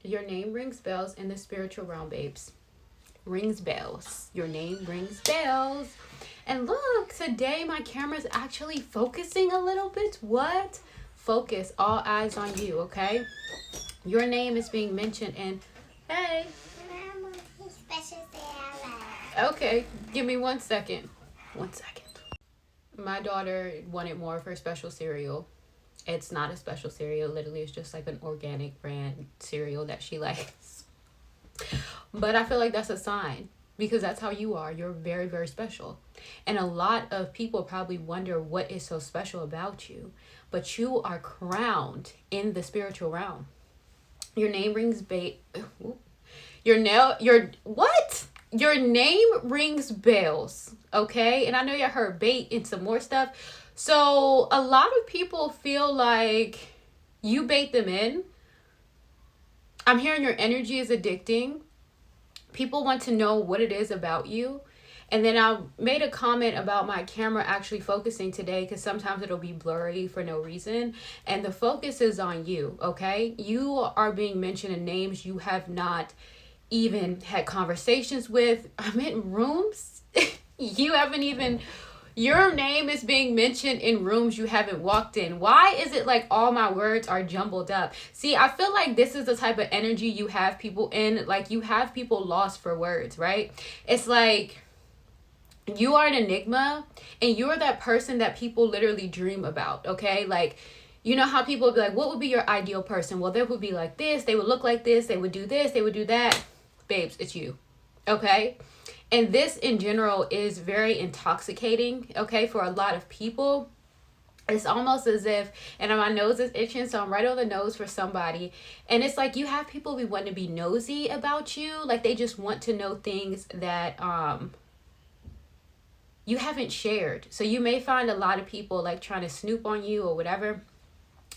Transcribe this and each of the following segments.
Your name rings bells in the spiritual realm, babes. Rings bells. Your name rings bells. And look, today my camera's actually focusing a little bit. What? Focus. All eyes on you, okay? Your name is being mentioned in... Hey. Okay, give me 1 second. 1 second. My daughter wanted more of her special cereal. It's not a special cereal. Literally, it's just like an organic brand cereal that she likes. But I feel like that's a sign, because that's how you are. You're very, very special. And a lot of people probably wonder what is so special about you. But you are crowned in the spiritual realm. Your name rings Your name rings bells, okay? And I know you heard bait and some more stuff. So a lot of people feel like you bait them in. I'm hearing your energy is addicting. People want to know what it is about you. And then I made a comment about my camera actually focusing today, because sometimes it'll be blurry for no reason. And the focus is on you, okay? You are being mentioned in names you have not even had conversations with. I'm in rooms you haven't even... Your name is being mentioned in rooms you haven't walked in. Why is it like all my words are jumbled up? See, I feel like this is the type of energy you have people in. Like, you have people lost for words, right? It's like you are an enigma, and you're that person that people literally dream about, okay? Like, you know how people would be like, what would be your ideal person? Well, they would be like this. They would look like this. They would do this. They would do that. Babes, it's you, okay? And this in general is very intoxicating, okay, for a lot of people. It's almost as if, and my nose is itching, so I'm right on the nose for somebody. And it's like you have people who want to be nosy about you. Like, they just want to know things that you haven't shared. So you may find a lot of people like trying to snoop on you or whatever.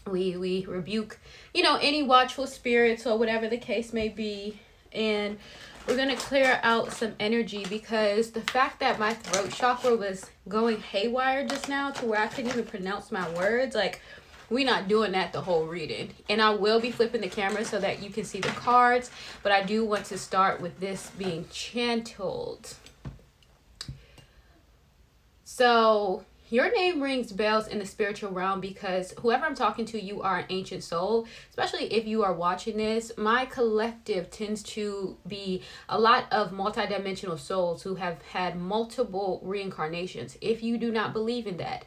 We rebuke, any watchful spirits or whatever the case may be. And we're going to clear out some energy, because the fact that my throat chakra was going haywire just now to where I couldn't even pronounce my words, like, we're not doing that the whole reading. And I will be flipping the camera so that you can see the cards, but I do want to start with this being channeled. So your name rings bells in the spiritual realm, because whoever I'm talking to, you are an ancient soul. Especially if you are watching this, my collective tends to be a lot of multidimensional souls who have had multiple reincarnations. If you do not believe in that,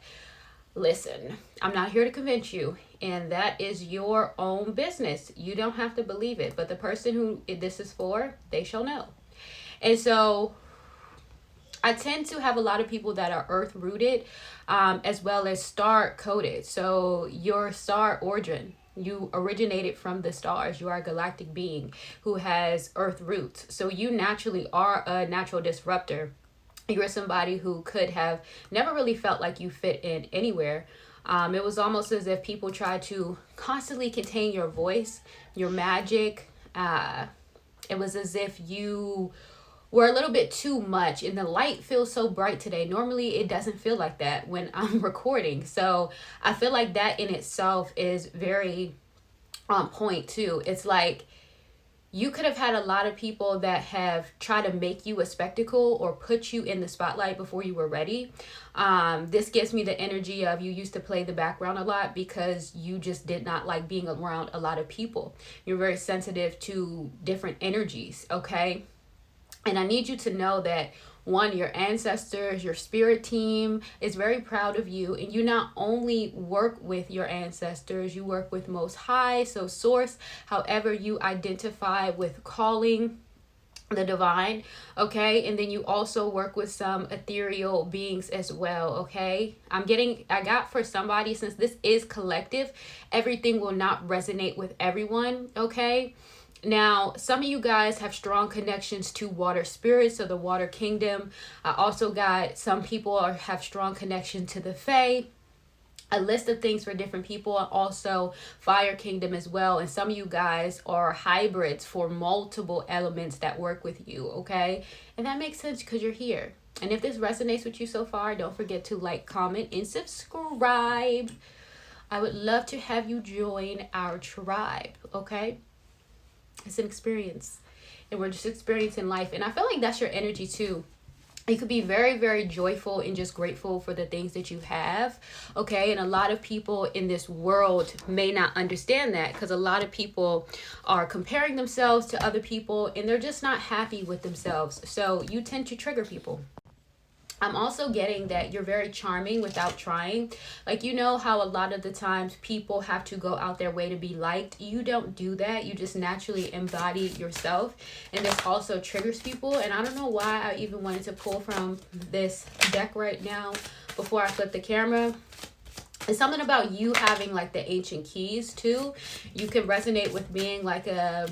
listen, I'm not here to convince you, and that is your own business. You don't have to believe it, but the person who this is for, they shall know. And so I tend to have a lot of people that are earth rooted, as well as star coded. So your star origin, you originated from the stars. You are a galactic being who has earth roots. So you naturally are a natural disruptor. You're somebody who could have never really felt like you fit in anywhere. It was almost as if people tried to constantly contain your voice, your magic. It was as if you were a little bit too much, and the light feels so bright today. Normally it doesn't feel like that when I'm recording. So I feel like that in itself is very on point too. It's like you could have had a lot of people that have tried to make you a spectacle or put you in the spotlight before you were ready. This gives me the energy of you used to play the background a lot because you just did not like being around a lot of people. You're very sensitive to different energies, okay? And I need you to know that, one, your ancestors, your spirit team is very proud of you. And you not only work with your ancestors, you work with Most High, so Source, however you identify with calling the divine, okay? And then you also work with some ethereal beings as well, okay? I got for somebody, since this is collective, everything will not resonate with everyone, okay? Now, some of you guys have strong connections to water spirits, so the water kingdom. I also got some people have strong connection to the Fae. A list of things for different people, and also fire kingdom as well. And some of you guys are hybrids for multiple elements that work with you, okay? And that makes sense because you're here. And if this resonates with you so far, don't forget to like, comment, and subscribe. I would love to have you join our tribe, okay? It's an experience, and we're just experiencing life. And I feel like that's your energy too. You could be very, very joyful and just grateful for the things that you have. Okay. And a lot of people in this world may not understand that, because a lot of people are comparing themselves to other people and they're just not happy with themselves. So you tend to trigger people. I'm also getting that you're very charming without trying. Like, you know how a lot of the times people have to go out their way to be liked? You don't do that. You just naturally embody yourself. And this also triggers people. And I don't know why I even wanted to pull from this deck right now before I flip the camera. It's something about you having like the ancient keys too. You can resonate with being like a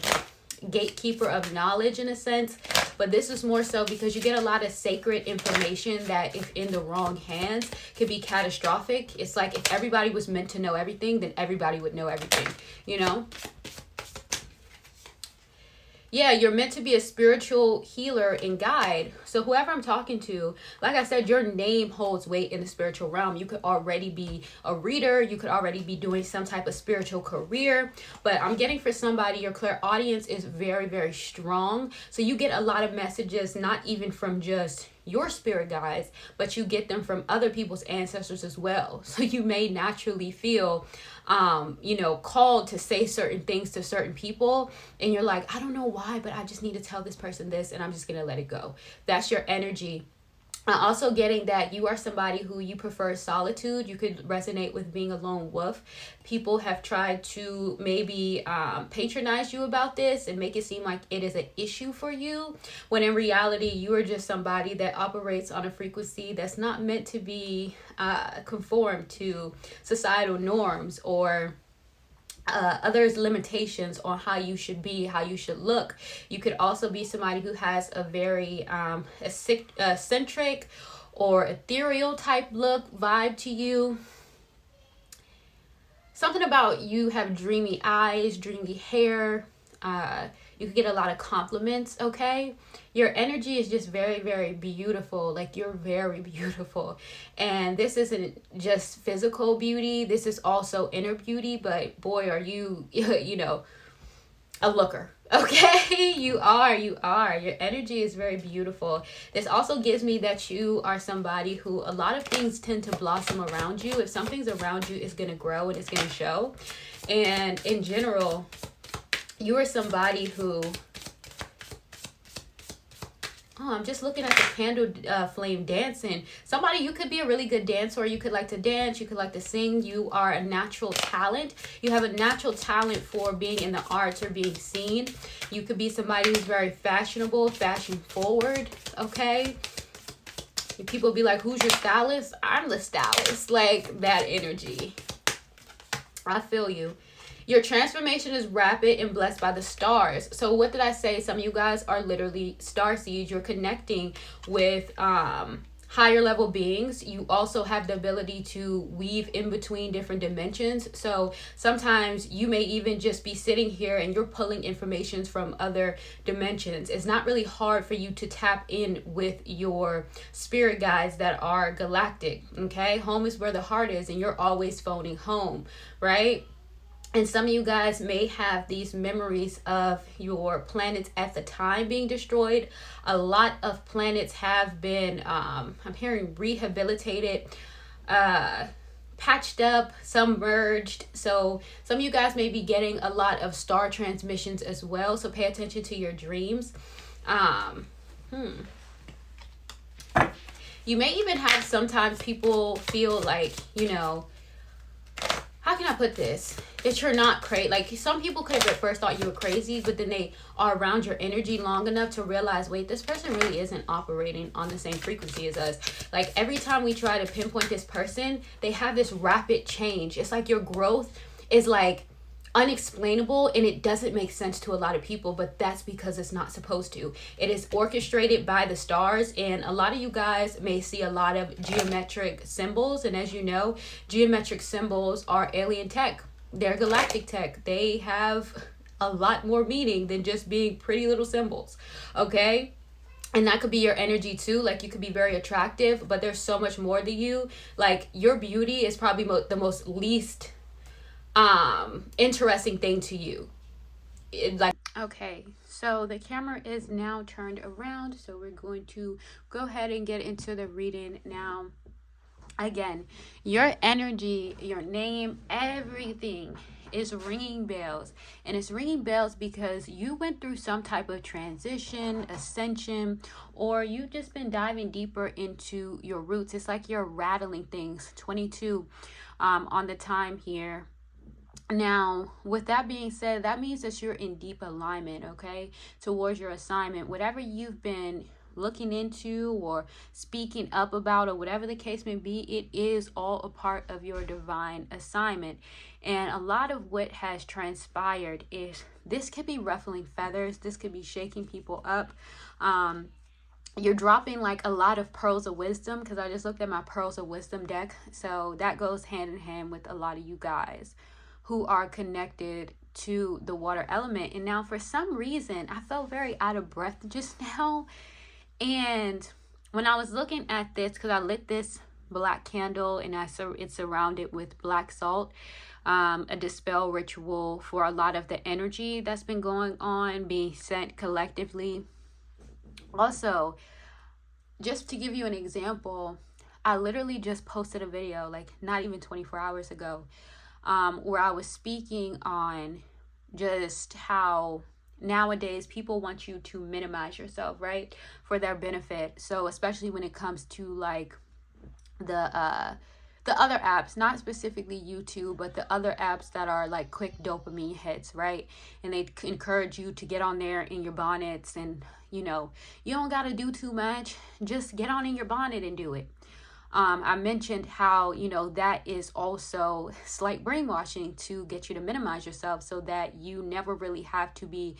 gatekeeper of knowledge in a sense, but this is more so because you get a lot of sacred information that if in the wrong hands could be catastrophic. It's like if everybody was meant to know everything, then everybody would know everything, you know? Yeah, you're meant to be a spiritual healer and guide. So whoever I'm talking to, like I said, your name holds weight in the spiritual realm. You could already be a reader. You could already be doing some type of spiritual career. But I'm getting for somebody, your clairaudience is very, very strong. So you get a lot of messages, not even from just your spirit guides, but you get them from other people's ancestors as well. So you may naturally feel called to say certain things to certain people, and you're like, I don't know why, but I just need to tell this person this, and I'm just gonna let it go. That's your energy. Also getting that you are somebody who you prefer solitude. You could resonate with being a lone wolf. People have tried to maybe patronize you about this and make it seem like it is an issue for you, when in reality you are just somebody that operates on a frequency that's not meant to be conformed to societal norms or others' limitations on how you should be, how you should look. You could also be somebody who has a very eccentric or ethereal type look, vibe to you. Something about you have dreamy eyes, dreamy hair. You could get a lot of compliments, okay? Your energy is just very, very beautiful. Like, you're very beautiful. And this isn't just physical beauty. This is also inner beauty. But boy, are you, a looker. Okay? You are. Your energy is very beautiful. This also gives me that you are somebody who a lot of things tend to blossom around you. If something's around you, it's going to grow and it's going to show. And in general, you are somebody who, I'm just looking at the candle flame dancing. Somebody, you could be a really good dancer. You could like to dance. You could like to sing. You are a natural talent. You have a natural talent for being in the arts or being seen. You could be somebody who's very fashionable, fashion forward, okay? And people be like, who's your stylist? I'm the stylist. Like, that energy. I feel you. Your transformation is rapid and blessed by the stars. So what did I say? Some of you guys are literally starseeds. You're connecting with higher level beings. You also have the ability to weave in between different dimensions. So sometimes you may even just be sitting here and you're pulling information from other dimensions. It's not really hard for you to tap in with your spirit guides that are galactic. Okay, home is where the heart is, and you're always phoning home, right? And some of you guys may have these memories of your planets at the time being destroyed. A lot of planets have been, I'm hearing, rehabilitated, patched up, some merged. So some of you guys may be getting a lot of star transmissions as well. So pay attention to your dreams. You may even have, sometimes people feel like, how can I put this? That you're not crazy. Like, some people could have at first thought you were crazy, but then they are around your energy long enough to realize, wait, this person really isn't operating on the same frequency as us. Like, every time we try to pinpoint this person, they have this rapid change. It's like your growth is like unexplainable, and it doesn't make sense to a lot of people, but that's because it's not supposed to. It is orchestrated by the stars, and a lot of you guys may see a lot of geometric symbols, and as you know, geometric symbols are alien tech. They're galactic tech. They have a lot more meaning than just being pretty little symbols, okay? And that could be your energy too. Like, you could be very attractive, but there's so much more to you. Like, your beauty is probably the most least interesting thing to you. Okay, so the camera is now turned around, so we're going to go ahead and get into the reading now. Again, your energy, your name, everything is ringing bells. And it's ringing bells because you went through some type of transition, ascension, or you've just been diving deeper into your roots. It's like you're rattling things. 22 on the time here. Now, with that being said, that means that you're in deep alignment, okay, towards your assignment. Whatever you've been looking into or speaking up about, or whatever the case may be, it is all a part of your divine assignment. And a lot of what has transpired is this could be ruffling feathers. This could be shaking people up. You're dropping like a lot of pearls of wisdom, because I just looked at my pearls of wisdom deck. So that goes hand in hand with a lot of you guys who are connected to the water element. And now for some reason, I felt very out of breath just now. And when I was looking at this, because I lit this black candle and it's surrounded with black salt, a dispel ritual for a lot of the energy that's been going on, being sent collectively. Also, just to give you an example, I literally just posted a video like not even 24 hours ago, where I was speaking on just how nowadays people want you to minimize yourself, right, for their benefit. So especially when it comes to like the other apps, not specifically YouTube, but the other apps that are like quick dopamine hits, right? And they encourage you to get on there in your bonnets, and you don't got to do too much, just get on in your bonnet and do it. I mentioned how, that is also slight brainwashing to get you to minimize yourself, so that you never really have to be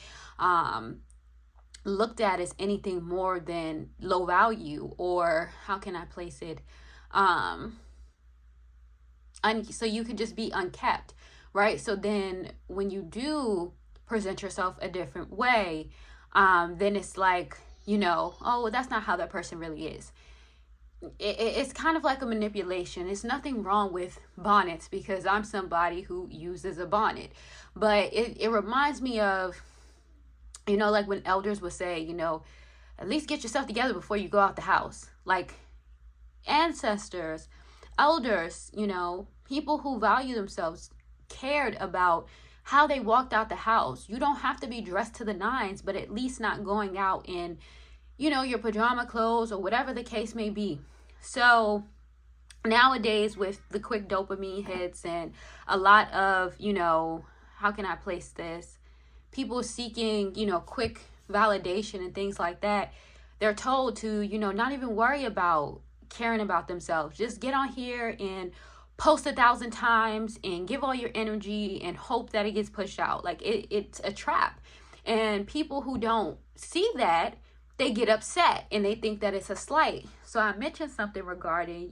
looked at as anything more than low value, or how can I place it? So you could just be unkept, right? So then when you do present yourself a different way, then it's like, oh, well, that's not how that person really is. It's kind of like a manipulation. It's nothing wrong with bonnets, because I'm somebody who uses a bonnet, but it reminds me of, like when elders would say, at least get yourself together before you go out the house. Like ancestors, elders, people who value themselves cared about how they walked out the house. You don't have to be dressed to the nines, but at least not going out in your pajama clothes or whatever the case may be. So nowadays with the quick dopamine hits and a lot of, how can I place this? People seeking, quick validation and things like that. They're told to, not even worry about caring about themselves. Just get on here and post 1,000 times and give all your energy and hope that it gets pushed out. Like it's a trap. And people who don't see that, they get upset and they think that it's a slight. So I mentioned something regarding,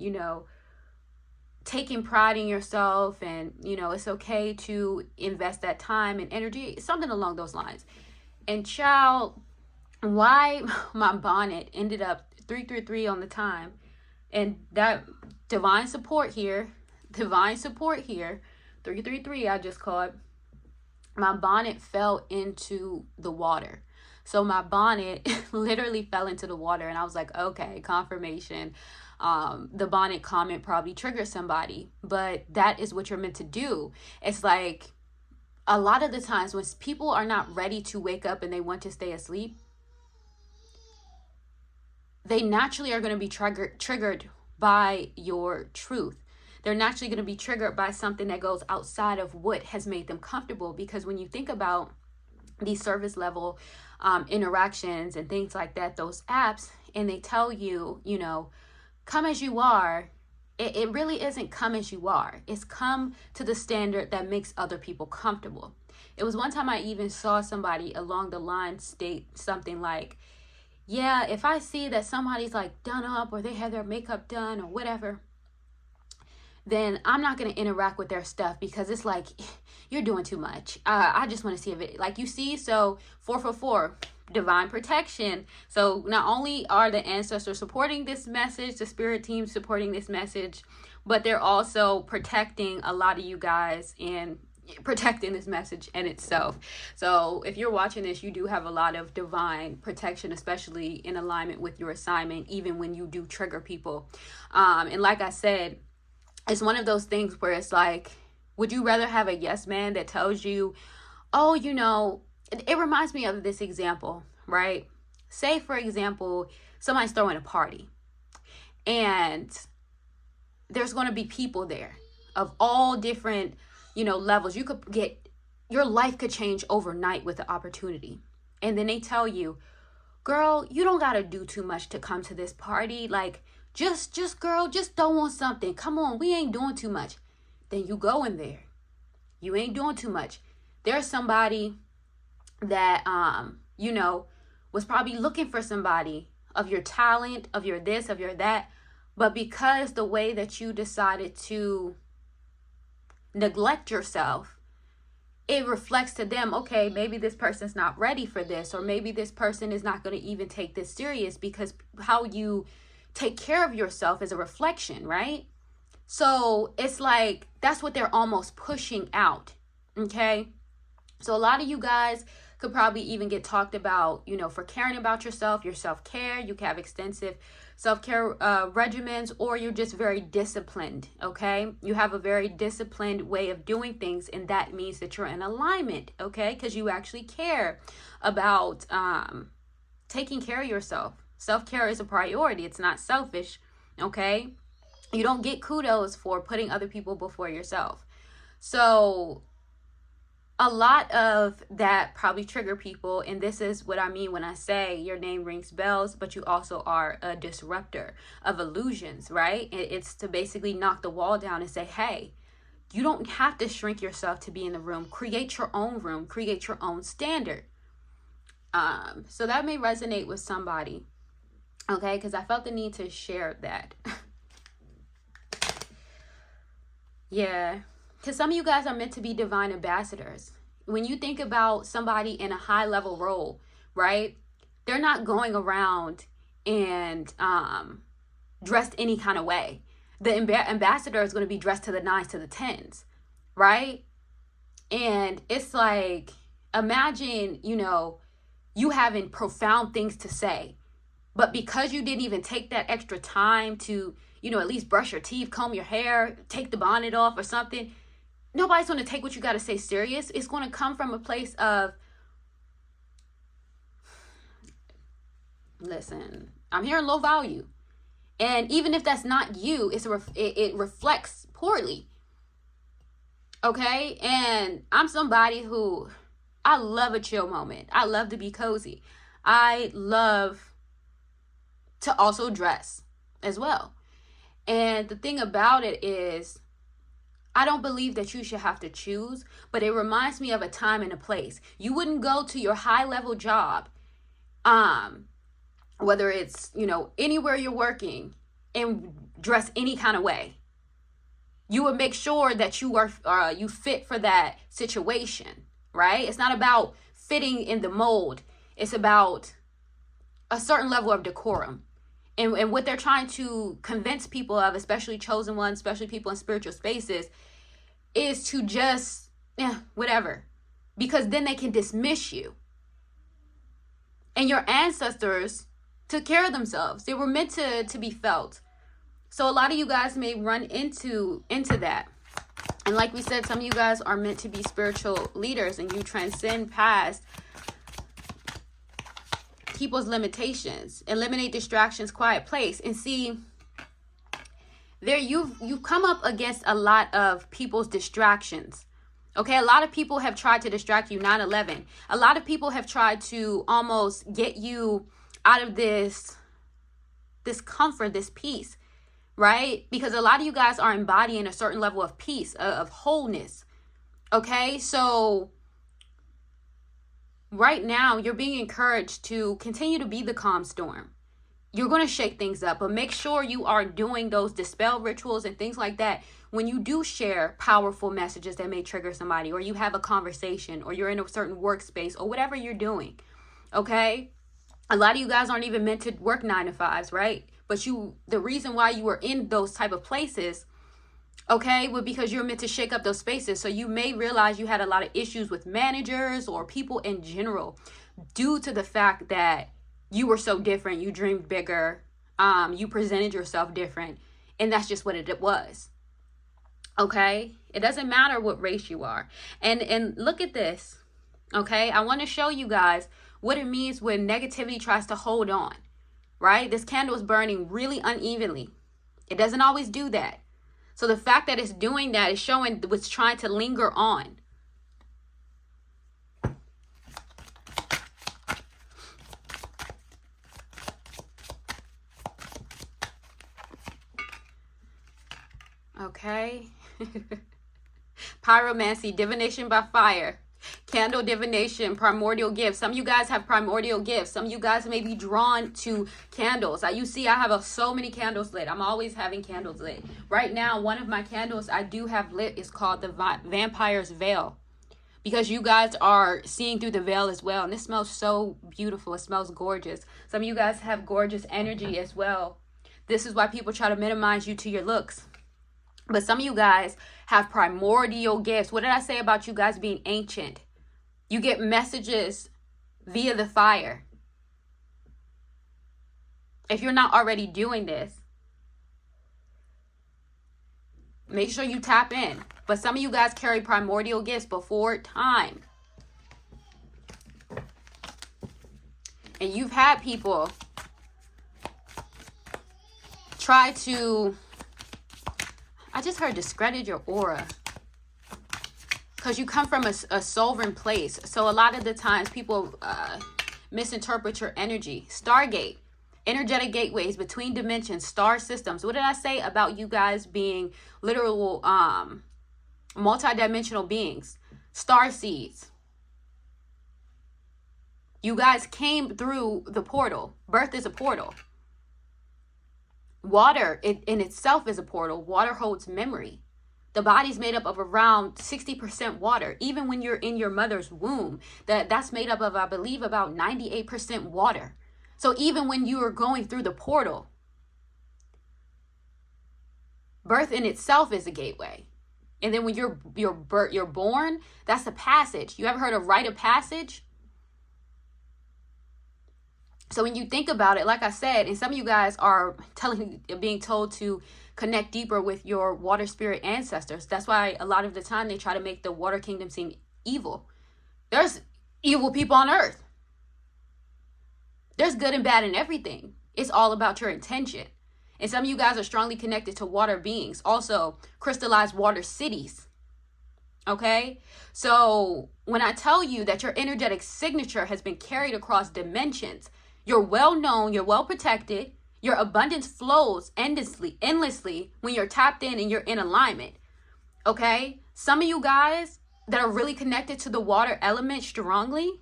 taking pride in yourself, and, it's okay to invest that time and energy, something along those lines. And child, why my bonnet ended up 333 on the time, and that divine support here, 333, I just caught, my bonnet fell into the water. So my bonnet literally fell into the water, and I was like, okay, confirmation. The bonnet comment probably triggered somebody, but that is what you're meant to do. It's like a lot of the times when people are not ready to wake up and they want to stay asleep, they naturally are going to be triggered by your truth. They're naturally going to be triggered by something that goes outside of what has made them comfortable. Because when you think about these service level interactions and things like that, those apps, and they tell you, come as you are, it really isn't come as you are. It's come to the standard that makes other people comfortable. It was one time I even saw somebody along the line state something like, yeah, if I see that somebody's like done up, or they have their makeup done or whatever, then I'm not going to interact with their stuff, because it's like, you're doing too much. I just want to see a video. Like, you see, so 444, divine protection. So not only are the ancestors supporting this message, the spirit team supporting this message, but they're also protecting a lot of you guys. And, protecting this message in itself. So if you're watching this, you do have a lot of divine protection, especially in alignment with your assignment, even when you do trigger people. And like I said, it's one of those things where it's like, would you rather have a yes man that tells you, oh, you know, it reminds me of this example, right? Say, for example, somebody's throwing a party and there's going to be people there of all different, you know, levels. You could get, your life could change overnight with the opportunity. And then they tell you, girl, you don't got to do too much to come to this party. Like, just girl, just throw on something. Come on, we ain't doing too much. Then you go in there. You ain't doing too much. There's somebody that, you know, was probably looking for somebody of your talent, of your this, of your that. But because the way that you decided to neglect yourself, it reflects to them, okay, maybe this person's not ready for this, or maybe this person is not going to even take this serious, because how you take care of yourself is a reflection, right? So it's like, that's what they're almost pushing out, okay? So a lot of you guys could probably even get talked about, you know, for caring about yourself, your self-care. You can have extensive self-care regimens, or you're just very disciplined, okay? You have a very disciplined way of doing things, and that means that you're in alignment, okay? Because you actually care about taking care of yourself. Self-care is a priority. It's not selfish, okay? You don't get kudos for putting other people before yourself. So a lot of that probably trigger people, and this is what I mean when I say your name rings bells, but you also are a disruptor of illusions, right? It's to basically knock the wall down and say, hey, you don't have to shrink yourself to be in the room. Create your own room. Create your own standard. So that may resonate with somebody, okay? Because I felt the need to share that. Yeah. Because some of you guys are meant to be divine ambassadors. When you think about somebody in a high level role, right? They're not going around and dressed any kind of way. The ambassador is going to be dressed to the 9s to the 10s, right? And it's like, imagine, you know, you having profound things to say, but because you didn't even take that extra time to, you know, at least brush your teeth, comb your hair, take the bonnet off or something, nobody's going to take what you got to say serious. It's going to come from a place of, listen, I'm hearing low value. And even if that's not you, it reflects poorly. Okay? And I'm somebody who, I love a chill moment. I love to be cozy. I love to also dress as well. And the thing about it is, I don't believe that you should have to choose, but it reminds me of a time and a place. You wouldn't go to your high level job, whether it's, you know, anywhere you're working, and dress any kind of way. You would make sure that you are you fit for that situation, right? It's not about fitting in the mold. It's about a certain level of decorum. And what they're trying to convince people of, especially chosen ones, especially people in spiritual spaces, is to just, whatever. Because then they can dismiss you. And your ancestors took care of themselves. They were meant to be felt. So a lot of you guys may run into that. And like we said, some of you guys are meant to be spiritual leaders, and you transcend past people's limitations, eliminate distractions, quiet place. And see, there you've come up against a lot of people's distractions. Okay, a lot of people have tried to distract you. 9/11. A lot of people have tried to almost get you out of this comfort, this peace, right? Because a lot of you guys are embodying a certain level of peace, of wholeness. Okay, so right now, you're being encouraged to continue to be the calm storm. You're going to shake things up, but make sure you are doing those dispel rituals and things like that when you do share powerful messages that may trigger somebody, or you have a conversation, or you're in a certain workspace, or whatever you're doing, okay? A lot of you guys aren't even meant to work 9 to 5s, right? But the reason why you are in those type of places Okay, well, because you're meant to shake up those spaces. So you may realize you had a lot of issues with managers or people in general due to the fact that you were so different. You dreamed bigger. You presented yourself different. And that's just what it was. Okay, it doesn't matter what race you are. And look at this. Okay, I want to show you guys what it means when negativity tries to hold on. Right? This candle is burning really unevenly. It doesn't always do that. So the fact that it's doing that is showing what's trying to linger on. Okay. Pyromancy, divination by fire. Candle divination, primordial gifts. Some of you guys have primordial gifts. Some of you guys may be drawn to candles. You see, I have so many candles lit. I'm always having candles lit. Right now, one of my candles I do have lit is called the Vampire's Veil. Because you guys are seeing through the veil as well. And it smells so beautiful. It smells gorgeous. Some of you guys have gorgeous energy as well. This is why people try to minimize you to your looks. But some of you guys have primordial gifts. What did I say about you guys being ancient? You get messages via the fire. If you're not already doing this, make sure you tap in. But some of you guys carry primordial gifts before time. And you've had people try to... I just heard discredit your aura. Because you come from a sovereign place. So a lot of the times people misinterpret your energy. Stargate. Energetic gateways between dimensions. Star systems. What did I say about you guys being literal multidimensional beings? Star seeds. You guys came through the portal. Birth is a portal. Water in itself is a portal. Water holds memory. The body's made up of around 60% water. Even when you're in your mother's womb, that's made up of, I believe, about 98% water. So even when you are going through the portal, birth in itself is a gateway. And then when you're born, that's a passage. You ever heard of rite of passage? So when you think about it, like I said, and some of you guys are being told to connect deeper with your water spirit ancestors. That's why a lot of the time they try to make the water kingdom seem evil. There's evil people on earth. There's good and bad in everything. It's all about your intention. And some of you guys are strongly connected to water beings. Also, crystallized water cities. Okay? So when I tell you that your energetic signature has been carried across dimensions, you're well known, you're well protected, your abundance flows endlessly when you're tapped in and you're in alignment. Okay? Some of you guys that are really connected to the water element strongly,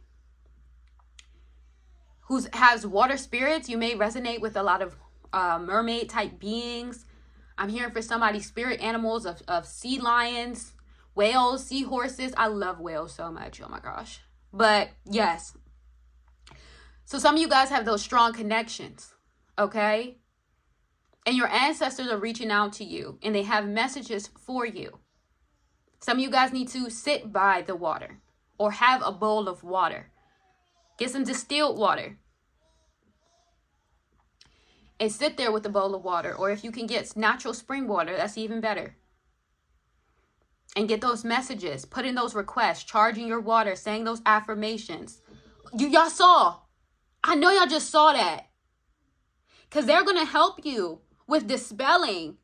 who has water spirits, you may resonate with a lot of mermaid type beings. I'm hearing for somebody's spirit animals of sea lions, whales, seahorses. I love whales so much. Oh my gosh. But yes. So some of you guys have those strong connections, okay? And your ancestors are reaching out to you and they have messages for you. Some of you guys need to sit by the water or have a bowl of water. Get some distilled water and sit there with a bowl of water. Or if you can get natural spring water, that's even better. And get those messages, put in those requests, charging your water, saying those affirmations. Y'all saw. I know y'all just saw that. Because they're going to help you with dispelling.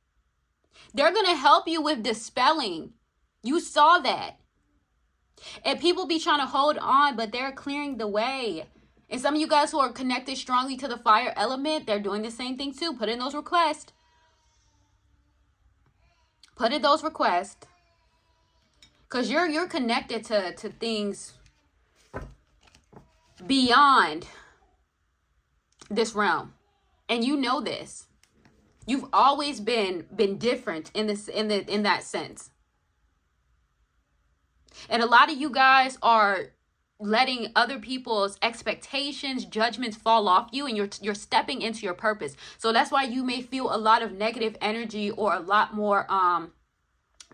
They're going to help you with dispelling. You saw that. And people be trying to hold on, but they're clearing the way. And some of you guys who are connected strongly to the fire element, they're doing the same thing too. Put in those requests. Put in those requests. Because you're connected to things beyond this realm. And you know this. You've always been different in that sense. And a lot of you guys are letting other people's expectations, judgments fall off you, and you're stepping into your purpose. So that's why you may feel a lot of negative energy or a lot more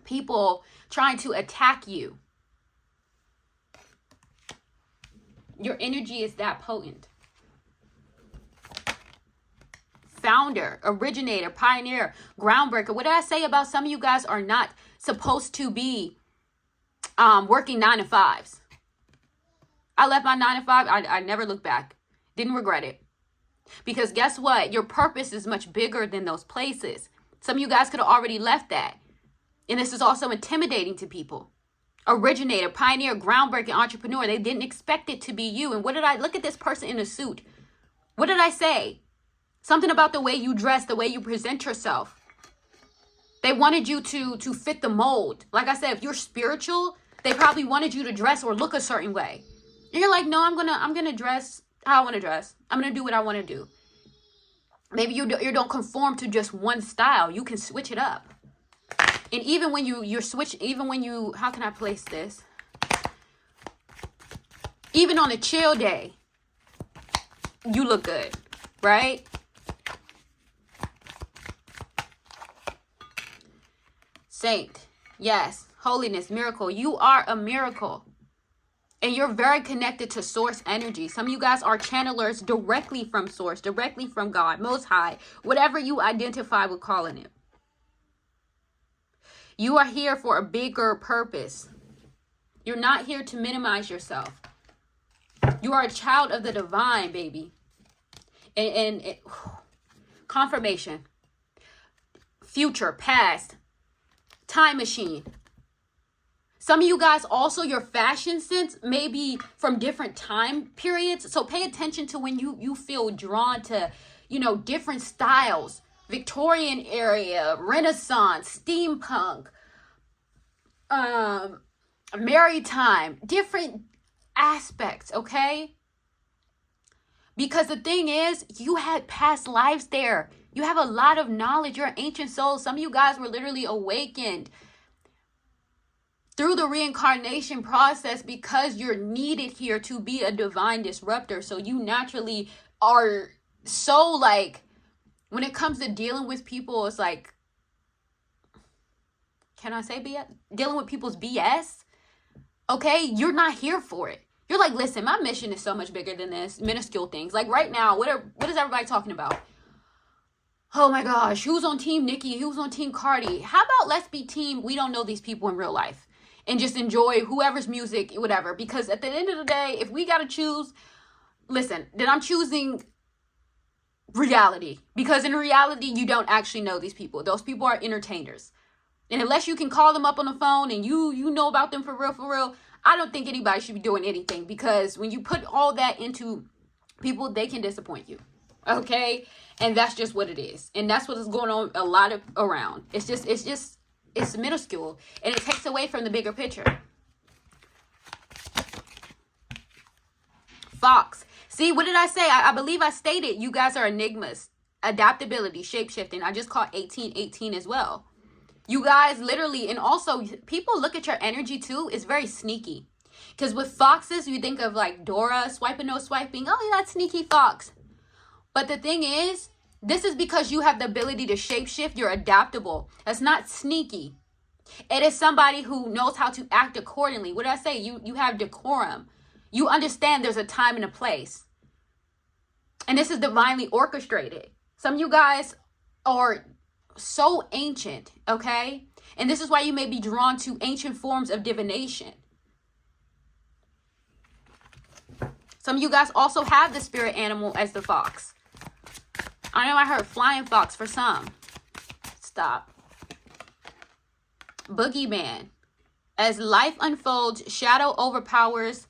people trying to attack you. Your energy is that potent. Founder, originator, pioneer, groundbreaker. What did I say about some of you guys are not supposed to be working 9 to 5s? I left my 9 to 5. I never looked back. Didn't regret it. Because guess what? Your purpose is much bigger than those places. Some of you guys could have already left that. And this is also intimidating to people. Originator, pioneer, groundbreaking, entrepreneur. They didn't expect it to be you. And what did I look at this person in a suit? What did I say? Something about the way you dress, the way you present yourself. They wanted you to fit the mold. Like I said, if you're spiritual, they probably wanted you to dress or look a certain way. And you're like, no, I'm gonna dress how I want to dress. I'm gonna do what I want to do. Maybe you don't conform to just one style. You can switch it up. And even when you're switching, even when you, how can I place this? Even on a chill day, you look good, right? Saint, yes, holiness, miracle. You are a miracle. And you're very connected to source energy. Some of you guys are channelers directly from source, directly from God, Most High, whatever you identify with calling it. You are here for a bigger purpose. You're not here to minimize yourself. You are a child of the divine, baby. And confirmation, future, past, time machine. Some of you guys also, your fashion sense may be from different time periods. So pay attention to when you feel drawn to, different styles. Victorian era, Renaissance, steampunk, maritime, different aspects, okay? Because the thing is, you had past lives there. You have a lot of knowledge. You're an ancient soul. Some of you guys were literally awakened through the reincarnation process because you're needed here to be a divine disruptor. So you naturally are so like, when it comes to dealing with people, it's like, can I say BS? Dealing with people's BS, okay? You're not here for it. You're like, listen, my mission is so much bigger than this, minuscule things. Like right now, what is everybody talking about? Oh my gosh, who's on team Nikki? Who's on team Cardi? How about let's be team, we don't know these people in real life and just enjoy whoever's music, whatever. Because at the end of the day, if we got to choose, listen, then I'm choosing reality. Because in reality, you don't actually know these people. Those people are entertainers. And unless you can call them up on the phone and you know about them for real, I don't think anybody should be doing anything. Because when you put all that into people, they can disappoint you. Okay? And that's just what it is. And that's what is going on a lot of around. It's minuscule. And it takes away from the bigger picture. Fox. See, what did I say? I believe I stated you guys are enigmas. Adaptability, shape-shifting. I just caught 1818 as well. You guys literally, and also people look at your energy too. It's very sneaky. Because with foxes, you think of like Dora, swiping, no swiping. Oh, that sneaky fox. But the thing is, this is because you have the ability to shapeshift. You're adaptable. That's not sneaky. It is somebody who knows how to act accordingly. What did I say? You have decorum. You understand there's a time and a place. And this is divinely orchestrated. Some of you guys are so ancient, okay? And this is why you may be drawn to ancient forms of divination. Some of you guys also have the spirit animal as the fox. I know I heard flying fox for some. Stop. Boogeyman. As life unfolds, shadow overpowers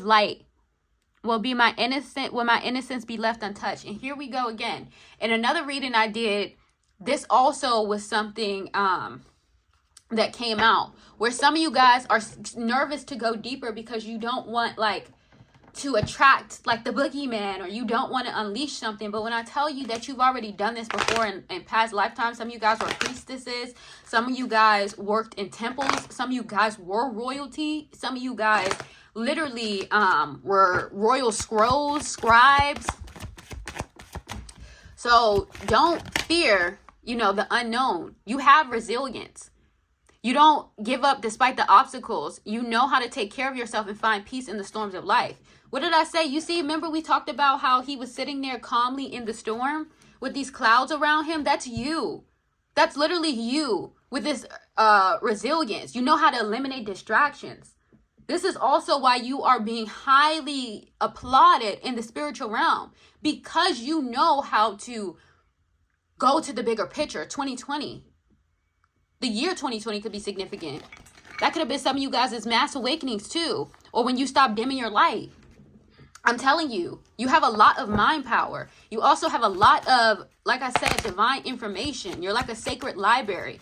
light. Will my innocence be left untouched? And here we go again. In another reading I did, this also was something that came out where some of you guys are nervous to go deeper because you don't want to attract the boogeyman, or you don't want to unleash something. But when I tell you that you've already done this before in past lifetimes, some of you guys were priestesses, some of you guys worked in temples, some of you guys were royalty, some of you guys literally were royal scrolls, scribes. So don't fear, the unknown. You have resilience. You don't give up despite the obstacles. You know how to take care of yourself and find peace in the storms of life. What did I say? You see, remember we talked about how he was sitting there calmly in the storm with these clouds around him? That's you. That's literally you with this resilience. You know how to eliminate distractions. This is also why you are being highly applauded in the spiritual realm, because you know how to go to the bigger picture. 2020. The year 2020 could be significant. That could have been some of you guys' mass awakenings too, or when you stop dimming your light. I'm telling you, you have a lot of mind power. You also have a lot of, like I said, divine information. You're like a sacred library.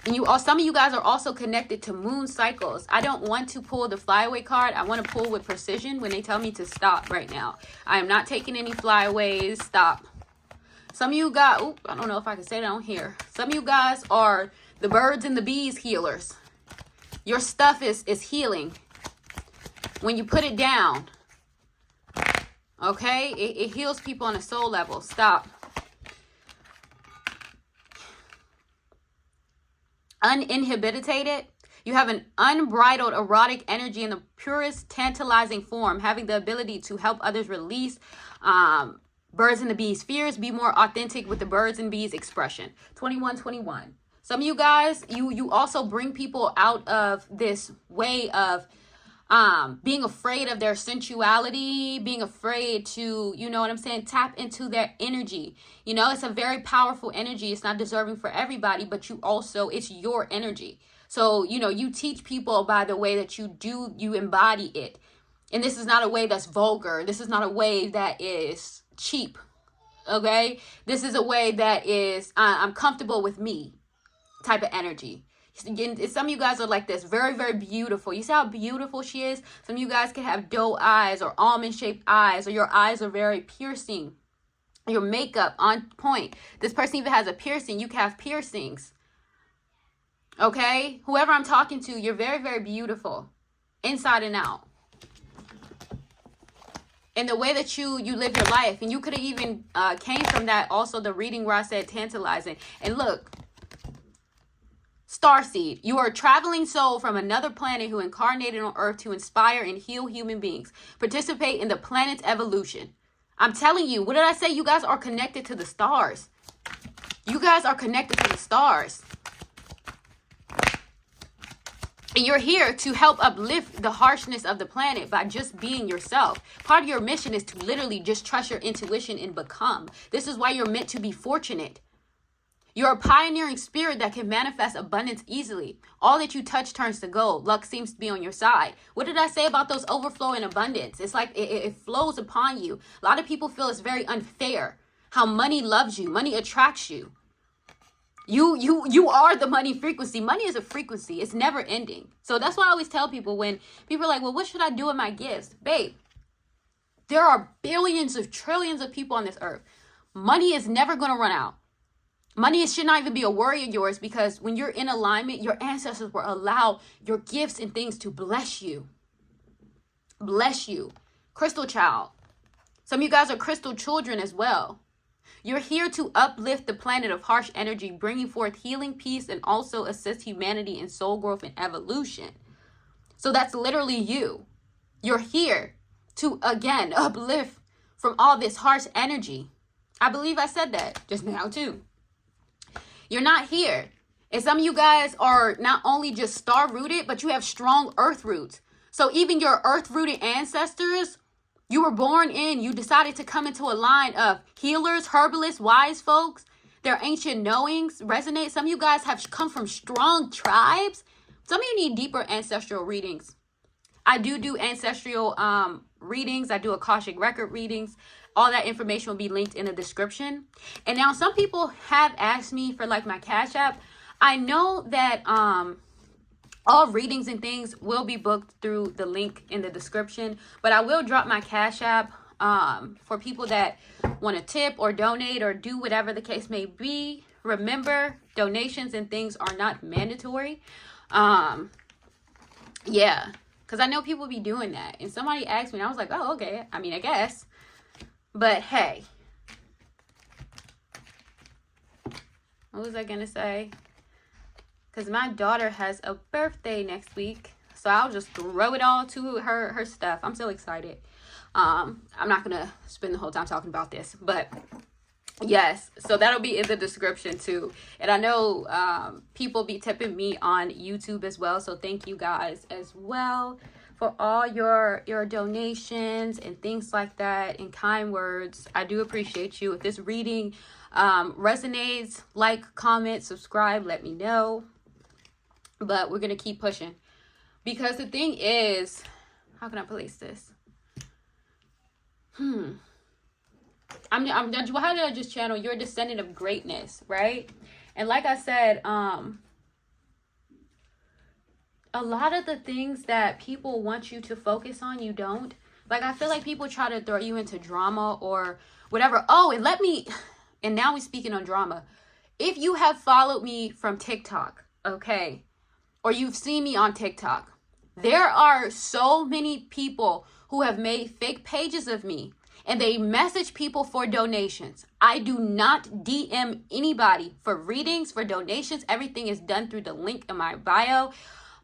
And some of you guys are also connected to moon cycles. I don't want to pull the flyaway card. I want to pull with precision when they tell me to stop right now. I am not taking any flyaways. Stop. Some of you guys, I don't know if I can say that on here. Some of you guys are the birds and the bees healers. Your stuff is healing when you put it down. Okay? It heals people on a soul level. Stop. Uninhibited. You have an unbridled erotic energy in the purest tantalizing form, having the ability to help others release birds and the bees fears, be more authentic with the birds and bees expression. 2121. Some of you guys, you also bring people out of this way of being afraid of their sensuality, being afraid to, you know what I'm saying, tap into their energy. You know, it's a very powerful energy. It's not deserving for everybody, but it's your energy. So, you know, you teach people by the way that you embody it. And this is not a way that's vulgar. This is not a way that is cheap. Okay? This is a way that is, I'm comfortable with me type of energy. Some of you guys are like this, very, very beautiful. You see how beautiful she is? Some of you guys can have doe eyes or almond-shaped eyes, or your eyes are very piercing. Your makeup on point. This person even has a piercing. You can have piercings. Okay? Whoever I'm talking to, you're very, very beautiful. Inside and out. And the way that you live your life. And you could have even came from that, also the reading where I said tantalizing. And look. Starseed, you are a traveling soul from another planet who incarnated on Earth to inspire and heal human beings. Participate in the planet's evolution. I'm telling you, what did I say? You guys are connected to the stars. You guys are connected to the stars. And you're here to help uplift the harshness of the planet by just being yourself. Part of your mission is to literally just trust your intuition and become. This is why you're meant to be fortunate. You're a pioneering spirit that can manifest abundance easily. All that you touch turns to gold. Luck seems to be on your side. What did I say about those overflow and abundance? It's like it flows upon you. A lot of people feel it's very unfair how money loves you. Money attracts you. You are the money frequency. Money is a frequency. It's never ending. So that's why I always tell people when people are like, well, what should I do with my gifts? Babe, there are billions of trillions of people on this earth. Money is never going to run out. Money should not even be a worry of yours, because when you're in alignment, your ancestors will allow your gifts and things to bless you. Bless you. Crystal child. Some of you guys are crystal children as well. You're here to uplift the planet of harsh energy, bringing forth healing, peace, and also assist humanity in soul growth and evolution. So that's literally you. You're here to, again, uplift from all this harsh energy. I believe I said that just now too. You're not here. And some of you guys are not only just star rooted, but you have strong earth roots. So even your earth rooted ancestors, you were born in, you decided to come into a line of healers, herbalists, wise folks. Their ancient knowings resonate. Some of you guys have come from strong tribes. Some of you need deeper ancestral readings. I do ancestral readings. I do Akashic Record Readings. All that information will be linked in the description. And now some people have asked me for like my Cash App. I know that all readings and things will be booked through the link in the description, but I will drop my Cash App for people that want to tip or donate or do whatever the case may be. Remember, donations and things are not mandatory. Yeah, because I know people be doing that. And somebody asked me and I was like, oh, okay. I mean, I guess. But hey, what was I going to say? because my daughter has a birthday next week. So I'll just throw it all to her stuff. I'm so excited. I'm not going to spend the whole time talking about this, but yes, so that'll be in the description too. And I know people be tipping me on YouTube as well. So thank you guys as well for all your donations and things like that and kind words. I do appreciate you. If this reading resonates, like, comment, subscribe, let me know. But we're going to keep pushing. Because the thing is, how can I place this? How did I just channel? You're a descendant of greatness, right? And like I said, a lot of the things that people want you to focus on, you don't. Like, I feel like people try to throw you into drama or whatever. Oh, and now we're speaking on drama. If you have followed me from TikTok, okay, or you've seen me on TikTok, there are so many people who have made fake pages of me and they message people for donations. I do not DM anybody for readings, for donations. Everything is done through the link in my bio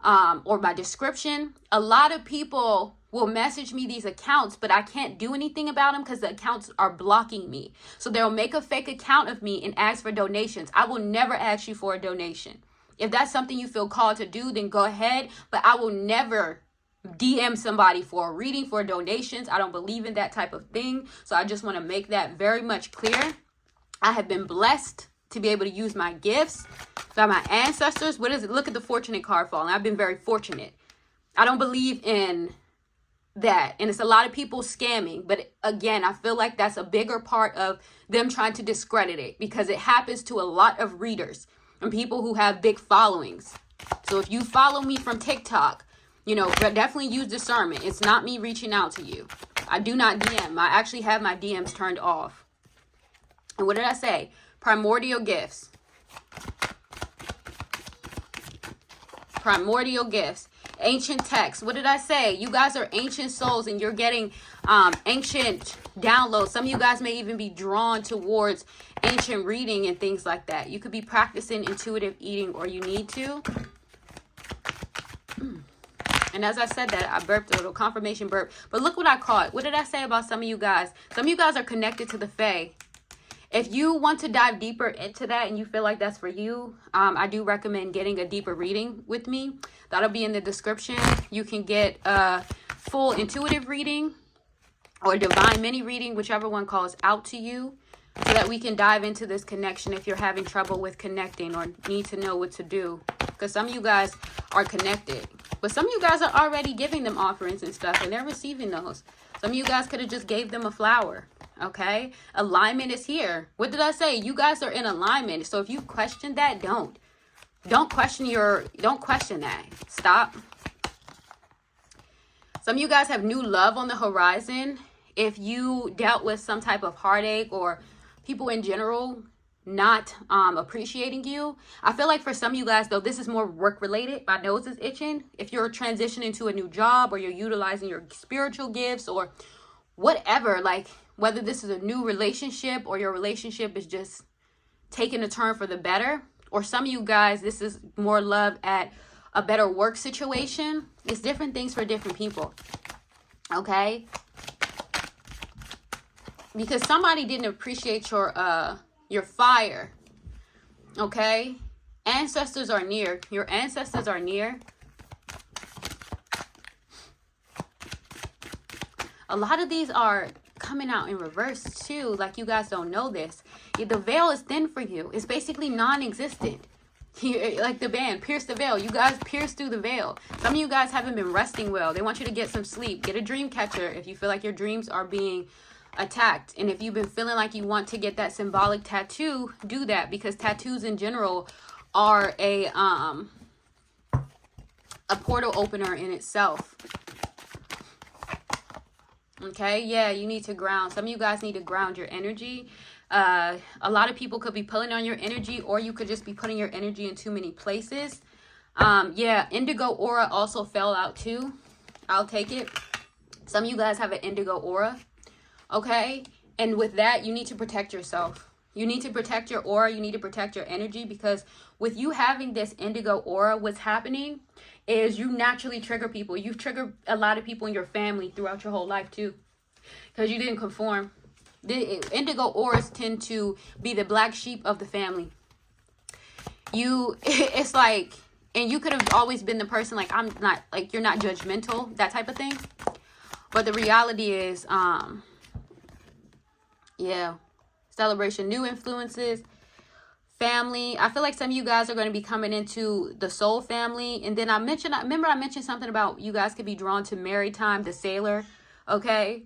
or my description. A lot of people will message me these accounts, but I can't do anything about them because the accounts are blocking me. So they'll make a fake account of me and ask for donations. I will never ask you for a donation. If that's something you feel called to do, then go ahead. But I will never DM somebody for a reading, for donations. I don't believe in that type of thing. So I just want to make that very much clear. I have been blessed to be able to use my gifts by my ancestors. What is it? Look at the fortunate card falling. I've been very fortunate. I don't believe in that. And it's a lot of people scamming. But again, I feel like that's a bigger part of them trying to discredit it because it happens to a lot of readers and people who have big followings. So if you follow me from TikTok, definitely use discernment. It's not me reaching out to you. I do not DM. I actually have my DMs turned off. And what did I say? Primordial gifts. Primordial gifts. Ancient texts. What did I say? You guys are ancient souls and you're getting ancient downloads. Some of you guys may even be drawn towards ancient reading and things like that. You could be practicing intuitive eating or you need to. And as I said that, I burped a little confirmation burp. But look what I caught. What did I say about some of you guys? Some of you guys are connected to the Fae. If you want to dive deeper into that and you feel like that's for you, I do recommend getting a deeper reading with me. That'll be in the description. You can get a full intuitive reading or divine mini reading, whichever one calls out to you, so that we can dive into this connection if you're having trouble with connecting or need to know what to do. Because some of you guys are connected, but some of you guys are already giving them offerings and stuff and they're receiving those. Some of you guys could have just gave them a flower. Okay, alignment is here. What did I say? You guys are in alignment. So if you question that, don't question that. Stop. Some of you guys have new love on the horizon. If you dealt with some type of heartache or people in general not appreciating you, I feel like for some of you guys though, this is more work related. My nose is itching. If you're transitioning to a new job or you're utilizing your spiritual gifts or whatever, like whether this is a new relationship or your relationship is just taking a turn for the better, or some of you guys, this is more love at a better work situation. It's different things for different people. Okay? Because somebody didn't appreciate your fire. Okay? Ancestors are near. Your ancestors are near. A lot of these are coming out in reverse too. Like you guys don't know this. The veil is thin for you. It's basically non-existent. Like the band, pierce the veil. You guys pierce through the veil. Some of you guys haven't been resting well. They want you to get some sleep. Get a dream catcher if you feel like your dreams are being attacked. And if you've been feeling like you want to get that symbolic tattoo, do that, because tattoos in general are a portal opener in itself. Okay, yeah, you need to ground. Some of you guys need to ground your energy. A lot of people could be pulling on your energy, or you could just be putting your energy in too many places. Yeah, indigo aura also fell out too. I'll take it. Some of you guys have an indigo aura. Okay, and with that, you need to protect yourself. You need to protect your aura. You need to protect your energy, because with you having this indigo aura, what's happening is you naturally trigger people. You've triggered a lot of people in your family throughout your whole life too, because you didn't conform. The indigo auras tend to be the black sheep of the family. It's like, and you could have always been the person like, I'm not, like, you're not judgmental, that type of thing. But the reality is, yeah, celebration, new influences, family. I feel like some of you guys are going to be coming into the soul family. And then I mentioned something about you guys could be drawn to Maritime, the sailor. Okay.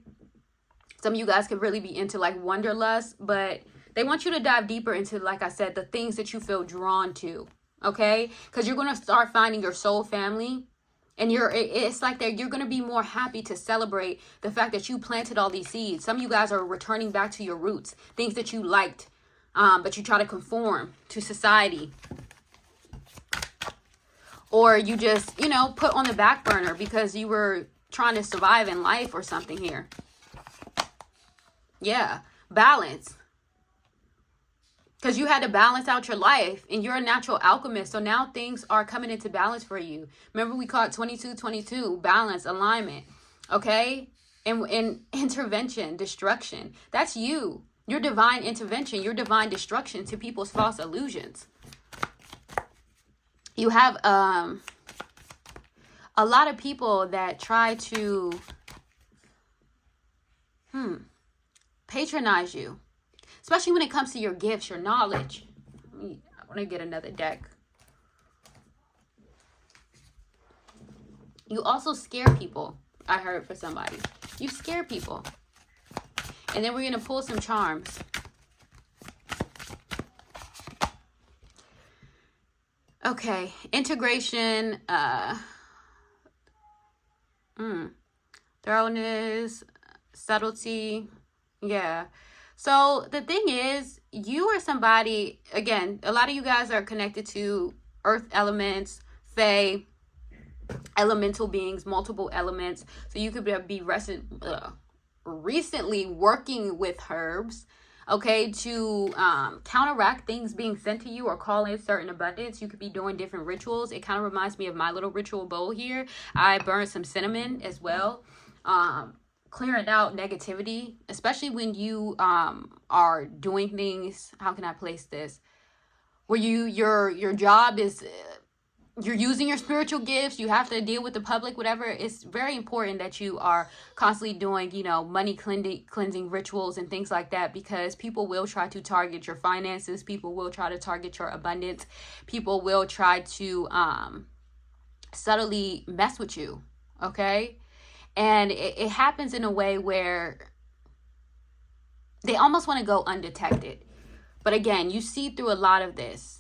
Some of you guys could really be into like wanderlust, but they want you to dive deeper into, like I said, the things that you feel drawn to. Okay. Because you're going to start finding your soul family. And it's like that you're going to be more happy to celebrate the fact that you planted all these seeds. Some of you guys are returning back to your roots, things that you liked. But you try to conform to society, or you just, put on the back burner because you were trying to survive in life or something here. Yeah, balance. Because you had to balance out your life, and you're a natural alchemist. So now things are coming into balance for you. Remember, we call it 2222, balance, alignment. Okay. And intervention, destruction. That's you. Your divine intervention, your divine destruction to people's false illusions. You have a lot of people that try to patronize you, especially when it comes to your gifts, your knowledge. I want to get another deck. You also scare people. I heard for somebody. You scare people. And then we're going to pull some charms. Okay. Integration. Thoroughness. Subtlety. Yeah. So the thing is, you are somebody, again, a lot of you guys are connected to earth elements, fae, elemental beings, multiple elements. So you could be recently working with herbs, okay, to counteract things being sent to you or call in certain abundance. You could be doing different rituals. It kind of reminds me of my little ritual bowl here. I burned some cinnamon as well, clearing out negativity, especially when you are doing things. How can I place this? Where your job is you're using your spiritual gifts, you have to deal with the public, whatever. It's very important that you are constantly doing, money cleansing rituals and things like that, because people will try to target your finances. People will try to target your abundance. People will try to subtly mess with you. Okay. And it happens in a way where they almost want to go undetected. But again, you see through a lot of this.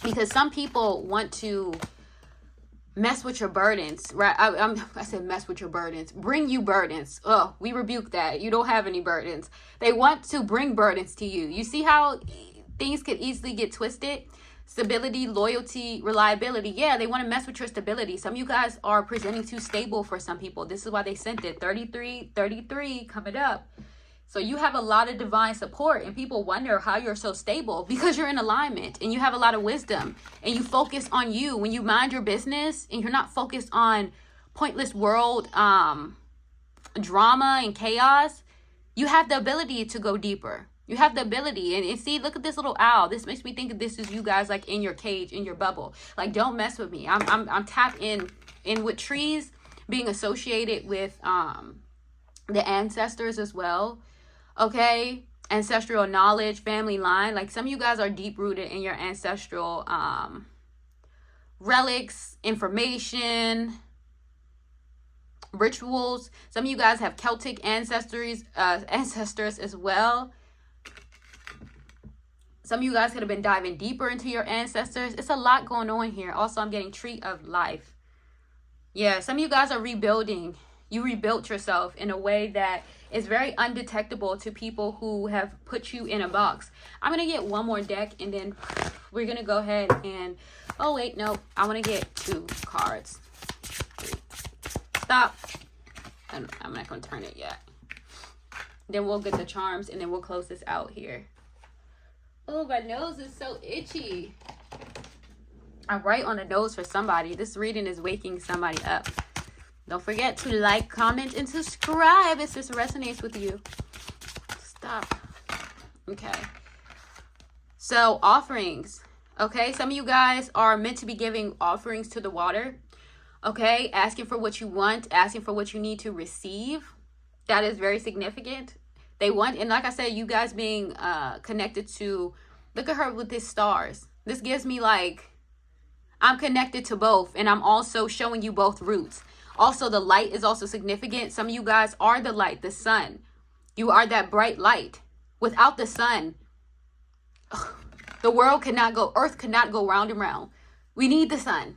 Because some people want to mess with your burdens, right? I said mess with your burdens. Bring you burdens. Oh, we rebuke that. You don't have any burdens. They want to bring burdens to you. You see how things could easily get twisted? Stability, loyalty, reliability. Yeah, they want to mess with your stability. Some of you guys are presenting too stable for some people. This is why they sent it. 33 coming up. So you have a lot of divine support, and people wonder how you're so stable, because you're in alignment and you have a lot of wisdom and you focus on you. When you mind your business and you're not focused on pointless world drama and chaos, you have the ability to go deeper. You have the ability. And see, look at this little owl. This makes me think of this is you guys like in your cage, in your bubble. Like, don't mess with me. I'm tapped in with trees, being associated with the ancestors as well. Okay, ancestral knowledge, family line. Like, some of you guys are deep rooted in your ancestral relics, information, rituals. Some of you guys have Celtic ancestors as well. Some of you guys could have been diving deeper into your ancestors. It's a lot going on here. Also, I'm getting tree of life. Yeah, some of you guys are rebuilding. You rebuilt yourself in a way that is very undetectable to people who have put you in a box. I'm going to get one more deck, and then we're going to go ahead and... Oh, wait, no. I want to get 2 cards. 3. Stop. I'm not going to turn it yet. Then we'll get the charms, and then we'll close this out here. Oh, my nose is so itchy. I'm right on the nose for somebody. This reading is waking somebody up. Don't forget to like, comment, and subscribe if this resonates with you. Stop. Okay. So, offerings. Okay, some of you guys are meant to be giving offerings to the water. Okay, asking for what you want, asking for what you need to receive. That is very significant. They want, and like I said, you guys being connected to, look at her with these stars. This gives me like, I'm connected to both, and I'm also showing you both roots. Also, the light is also significant. Some of you guys are the light, the sun. You are that bright light. Without the sun, the world cannot go, earth cannot go round and round. We need the sun.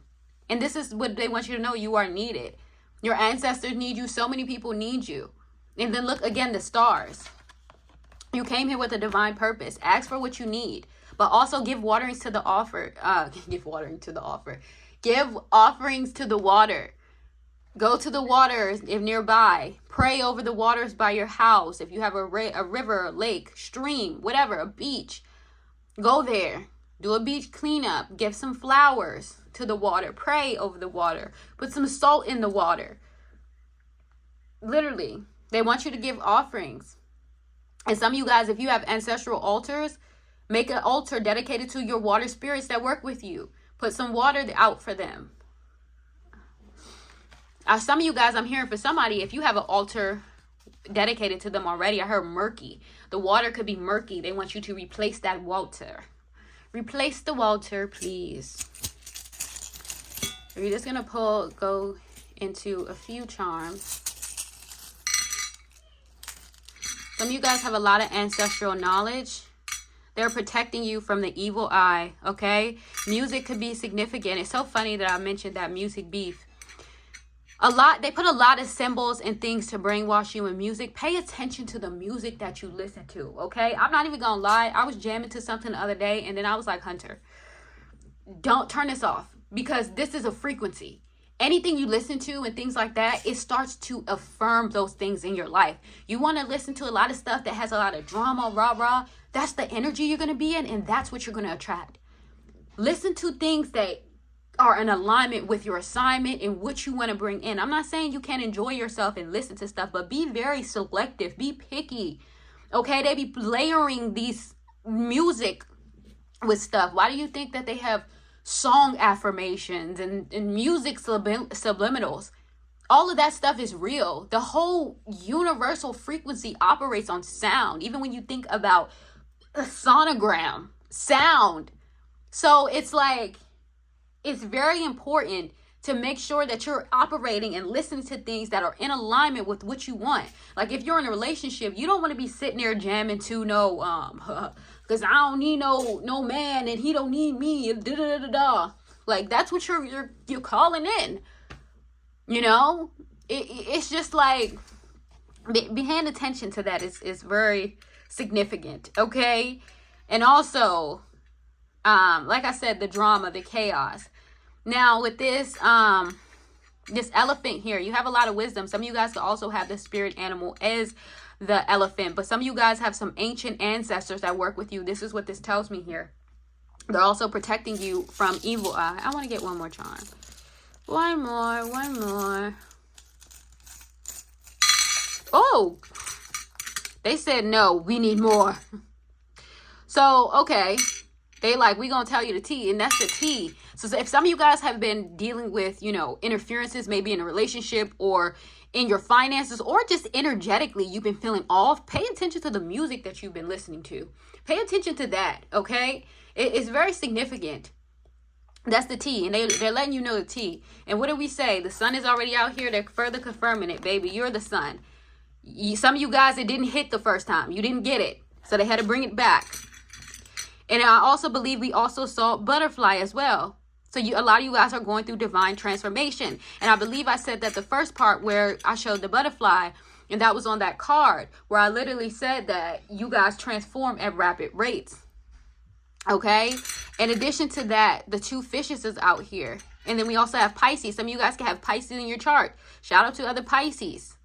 And this is what they want you to know. You are needed. Your ancestors need you. So many people need you. And then look again, the stars. You came here with a divine purpose. Ask for what you need. But also give waterings to the offer. Give watering to the offer. Give offerings to the water. Go to the waters if nearby. Pray over the waters by your house. If you have a river, a lake, stream, whatever, a beach. Go there. Do a beach cleanup. Give some flowers to the water. Pray over the water. Put some salt in the water. Literally, they want you to give offerings. And some of you guys, if you have ancestral altars, make an altar dedicated to your water spirits that work with you. Put some water out for them. Some of you guys, I'm hearing for somebody, if you have an altar dedicated to them already, I heard murky. The water could be murky. They want you to replace that water. Replace the water, please. We're just going to go into a few charms. Some of you guys have a lot of ancestral knowledge. They're protecting you from the evil eye, okay? Music could be significant. It's so funny that I mentioned that music beef. They put a lot of symbols and things to brainwash you in music. Pay attention to the music that you listen to, okay? I'm not even gonna lie. I was jamming to something the other day, and then I was like, Hunter, don't turn this off, because this is a frequency. Anything you listen to and things like that, it starts to affirm those things in your life. You want to listen to a lot of stuff that has a lot of drama, rah-rah. That's the energy you're going to be in, and that's what you're going to attract. Listen to things that are in alignment with your assignment and what you want to bring in. I'm not saying you can't enjoy yourself and listen to stuff, but be very selective. Be picky. Okay? They be layering these music with stuff. Why do you think that they have song affirmations and music subliminals? All of that stuff is real. The whole universal frequency operates on sound. Even when you think about a sonogram, sound. So it's like, it's very important to make sure that you're operating and listening to things that are in alignment with what you want. Like if you're in a relationship, you don't want to be sitting there jamming to because I don't need no man and he don't need me. Like that's what you're calling in. You know, it's just like paying attention to that is very significant. Okay, and also, like I said, the drama, the chaos. Now with this elephant here, you have a lot of wisdom. Some of you guys could also have the spirit animal as the elephant, but some of you guys have some ancient ancestors that work with you. This is what this tells me here. They're also protecting you from evil eye. I want to get one more charm. One more. Oh, they said no, we need more. So, okay. They like, we gonna tell you the tea, and that's the tea. So if some of you guys have been dealing with, interferences, maybe in a relationship or in your finances, or just energetically, you've been feeling off, pay attention to the music that you've been listening to. Pay attention to that, okay? It's very significant. That's the tea, and they're letting you know the tea. And what do we say? The sun is already out here. They're further confirming it, baby. You're the sun. Some of you guys, it didn't hit the first time. You didn't get it, so they had to bring it back. And I also believe we also saw butterfly as well. So a lot of you guys are going through divine transformation. And I believe I said that the first part where I showed the butterfly, and that was on that card, where I literally said that you guys transform at rapid rates. Okay? In addition to that, the two fishes is out here. And then we also have Pisces. Some of you guys can have Pisces in your chart. Shout out to other Pisces.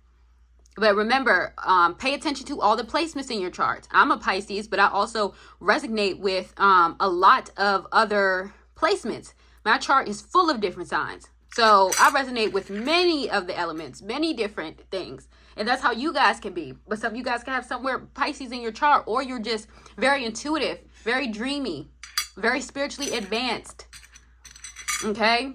But remember, pay attention to all the placements in your chart. I'm a Pisces, but I also resonate with a lot of other placements. My chart is full of different signs. So I resonate with many of the elements, many different things. And that's how you guys can be. But some of you guys can have somewhere Pisces in your chart, or you're just very intuitive, very dreamy, very spiritually advanced. Okay?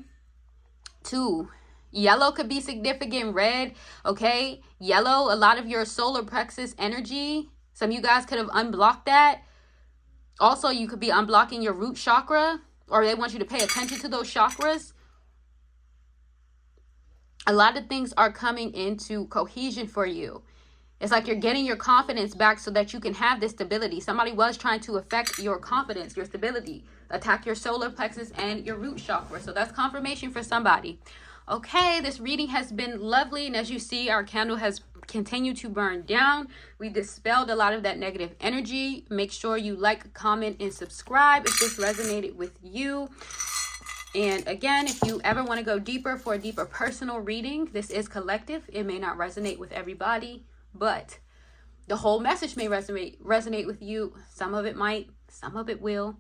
2. Yellow could be significant. Red, okay? Yellow, a lot of your solar plexus energy. Some of you guys could have unblocked that. Also, you could be unblocking your root chakra, or they want you to pay attention to those chakras. A lot of things are coming into cohesion for you. It's like you're getting your confidence back so that you can have this stability. Somebody was trying to affect your confidence, your stability, attack your solar plexus and your root chakra. So that's confirmation for somebody. Okay, this reading has been lovely. And as you see, our candle has continued to burn down. We dispelled a lot of that negative energy. Make sure you like, comment, and subscribe if this resonated with you. And again, if you ever want to go deeper for a deeper personal reading, this is collective. It may not resonate with everybody, but the whole message may resonate with you. Some of it might, some of it will.